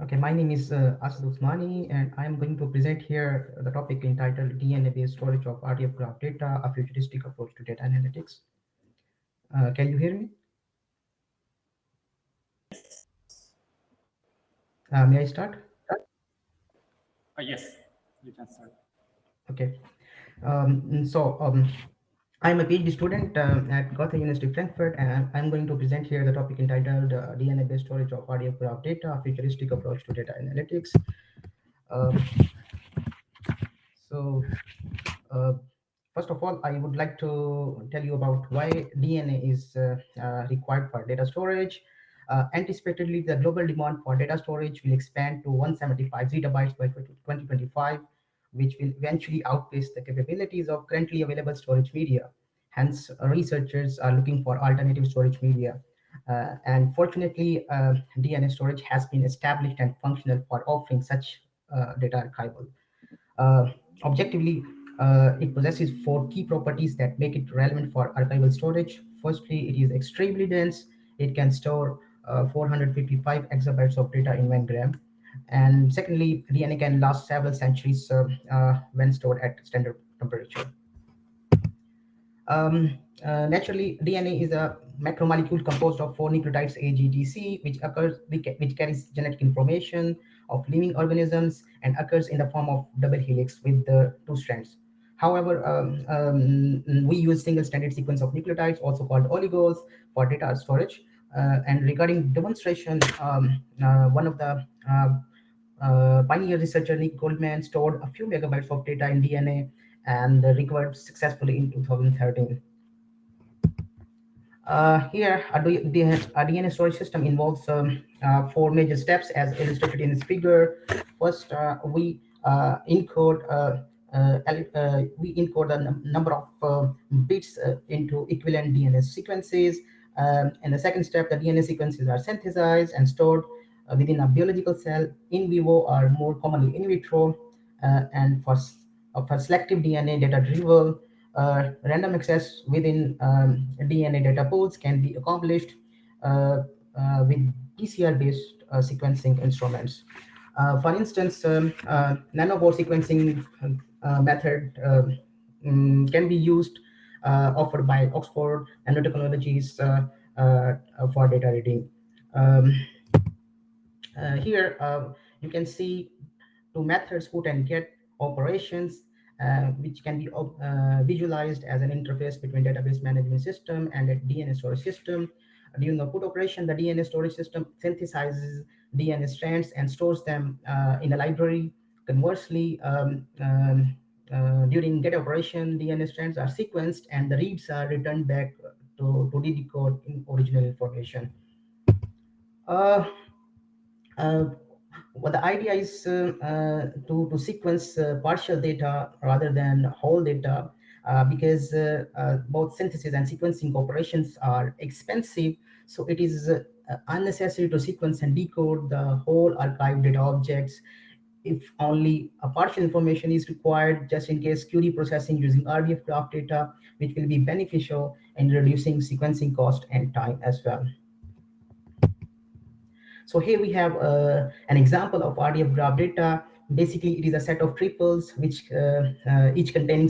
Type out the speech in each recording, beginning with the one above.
Okay, my name is Asad Usmani, and I'm going to present here the topic entitled DNA-based storage of RDF graph data, a futuristic approach to data analytics. Can you hear me? May I start? Yes, you can start. Okay. So I'm a PhD student at Goethe University Frankfurt, and I'm going to present here the topic entitled DNA-based storage of RDF graph data, a futuristic approach to data analytics. Um, so Uh, First of all, I would like to tell you about why DNA is required for data storage. Anticipatedly, the global demand for data storage will expand to 175 zettabytes by 2025, which will eventually outpace the capabilities of currently available storage media. Hence, researchers are looking for alternative storage media. And fortunately, DNA storage has been established and functional for offering such data archival. Uh, Objectively, it possesses four key properties that make it relevant for archival storage. Firstly, it is extremely dense. It can store 455 exabytes of data in 1 gram. And secondly, DNA can last several centuries when stored at standard temperature. Naturally, DNA is a macromolecule composed of four nucleotides AGDC, which carries genetic information of living organisms and occurs in the form of double helix with the two strands. However, we use single-stranded sequence of nucleotides, also called oligos, for data storage. And regarding demonstration, one of the pioneer researcher Nick Goldman stored a few megabytes of data in DNA and recovered successfully in 2013. Here, a DNA storage system involves four major steps as illustrated in this figure. First, we encode the number of bits into equivalent DNA sequences. In the second step, the DNA sequences are synthesized and stored within a biological cell in vivo or more commonly in vitro. And for selective DNA data retrieval, random access within DNA data pools can be accomplished uh, with PCR-based sequencing instruments. For instance, nanopore sequencing method can be used, offered by Oxford Nanotechnologies for data reading. Um, Here, you can see two methods, put and get operations, which can be visualized as an interface between database management system and a DNA storage system. During the put operation, the DNA storage system synthesizes DNA strands and stores them in a library. Conversely, during get operation, DNA strands are sequenced and the reads are returned back to decode in original information. Uh, uh, well, the idea is to sequence partial data rather than whole data because both synthesis and sequencing operations are expensive. So it is unnecessary to sequence and decode the whole archive data objects if only a partial information is required, just in case query processing using RDF graph data, which will be beneficial in reducing sequencing cost and time as well. So here we have an example of RDF graph data. Basically, it is a set of triples which each containing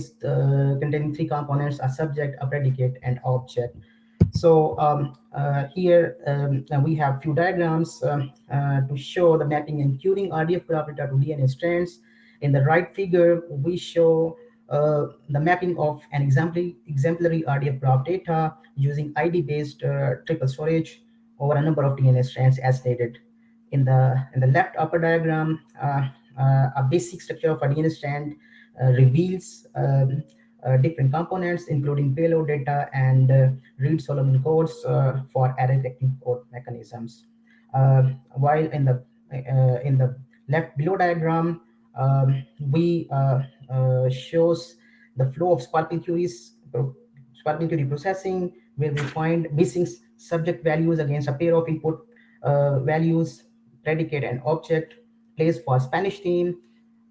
three components: a subject, a predicate, and object. So here we have few diagrams to show the mapping and queuing RDF graph data to DNA strands. In the right figure, we show the mapping of an exemplary RDF graph data using ID-based triple storage over a number of DNA strands as stated. In the left upper diagram, a basic structure of a DNA strand reveals different components, including payload data and read-Solomon codes for array-detecting code mechanisms. While in the left below diagram, we shows the flow of Sparkle query processing, where we find missing subject values against a pair of input values, predicate and object, place for Spanish theme,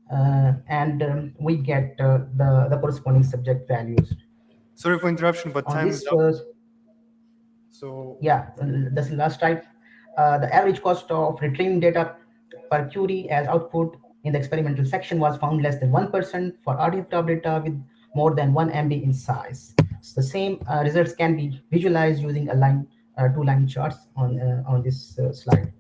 and we get the corresponding subject values. Sorry for interruption, but On time is this, up. So yeah, that's the last type. The average cost of retrieving data per query as output in the experimental section was found less than 1% for RDF graph data with more than 1 MB in size. So the same results can be visualized using a two line charts on this slide.